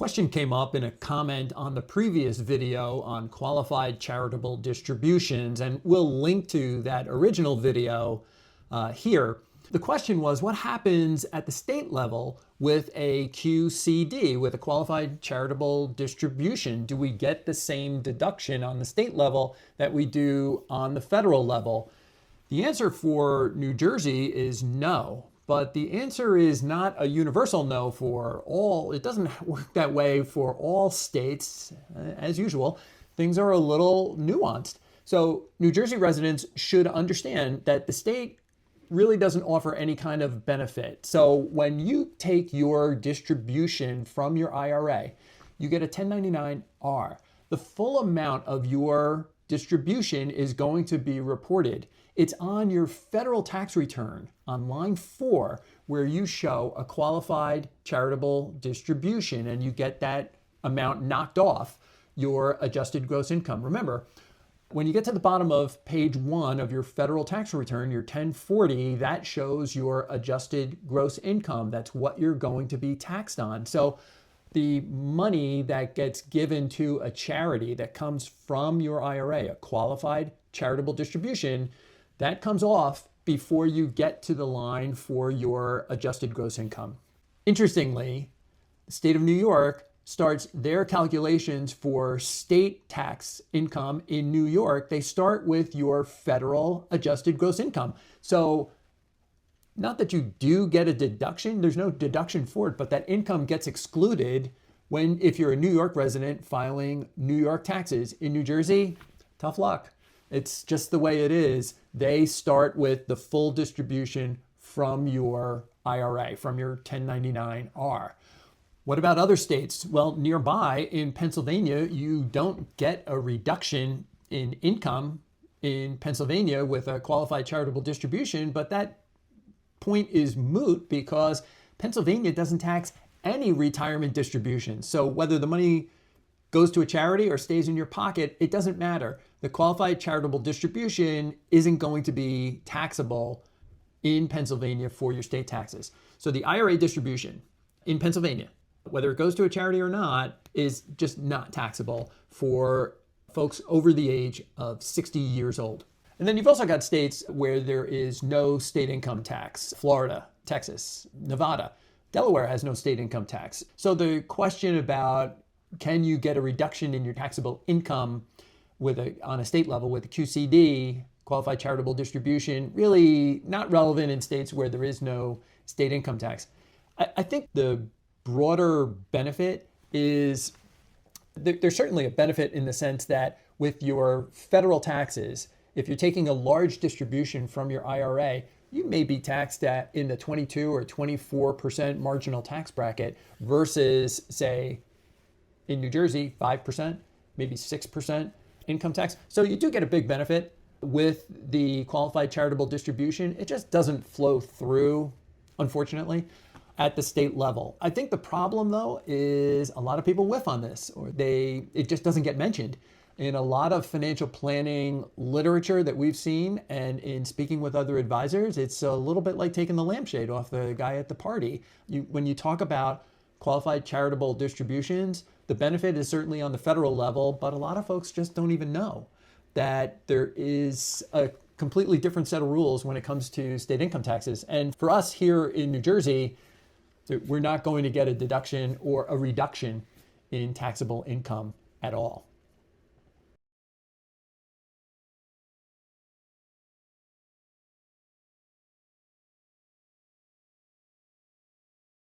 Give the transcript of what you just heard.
question came up in a comment on the previous video on qualified charitable distributions, and we'll link to that original video here. The question was, what happens at the state level with a QCD, with a qualified charitable distribution? Do we get the same deduction on the state level that we do on the federal level? The answer for New Jersey is no. But the answer is not a universal no for all. It doesn't work that way for all states. As usual, things are a little nuanced. So New Jersey residents should understand that the state really doesn't offer any kind of benefit. So when you take your distribution from your IRA, you get a 1099-R. The full amount of your distribution is going to be reported. It's on your federal tax return on line 4 where you show a qualified charitable distribution and you get that amount knocked off your adjusted gross income. Remember, when you get to the bottom of page 1 of your federal tax return, your 1040, that shows your adjusted gross income. That's what you're going to be taxed on. So the money that gets given to a charity that comes from your IRA, a qualified charitable distribution, that comes off before you get to the line for your adjusted gross income. Interestingly, the state of New York starts their calculations for state tax income in New York. They start with your federal adjusted gross income. So not that you do get a deduction, there's no deduction for it, but that income gets excluded if you're a New York resident filing New York taxes. In New Jersey, tough luck. It's just the way it is. They start with the full distribution from your IRA, from your 1099-R. What about other states? Well, nearby in Pennsylvania, you don't get a reduction in income in Pennsylvania with a qualified charitable distribution, but that point is moot because Pennsylvania doesn't tax any retirement distributions. So whether the money goes to a charity or stays in your pocket, it doesn't matter. The qualified charitable distribution isn't going to be taxable in Pennsylvania for your state taxes. So the IRA distribution in Pennsylvania, whether it goes to a charity or not, is just not taxable for folks over the age of 60 years old. And then you've also got states where there is no state income tax. Florida, Texas, Nevada, Delaware has no state income tax. So the question about can you get a reduction in your taxable income on a state level with a QCD, qualified charitable distribution, really not relevant in states where there is no state income tax. I think the broader benefit is there's certainly a benefit in the sense that with your federal taxes, if you're taking a large distribution from your IRA, you may be taxed in the 22 or 24% marginal tax bracket versus, say, in New Jersey, 5%, maybe 6% income tax. So you do get a big benefit with the qualified charitable distribution. It just doesn't flow through, unfortunately, at the state level. I think the problem, though, is a lot of people whiff on this, or it just doesn't get mentioned. In a lot of financial planning literature that we've seen and in speaking with other advisors, it's a little bit like taking the lampshade off the guy at the party. When you talk about qualified charitable distributions, the benefit is certainly on the federal level, but a lot of folks just don't even know that there is a completely different set of rules when it comes to state income taxes. And for us here in New Jersey, we're not going to get a deduction or a reduction in taxable income at all.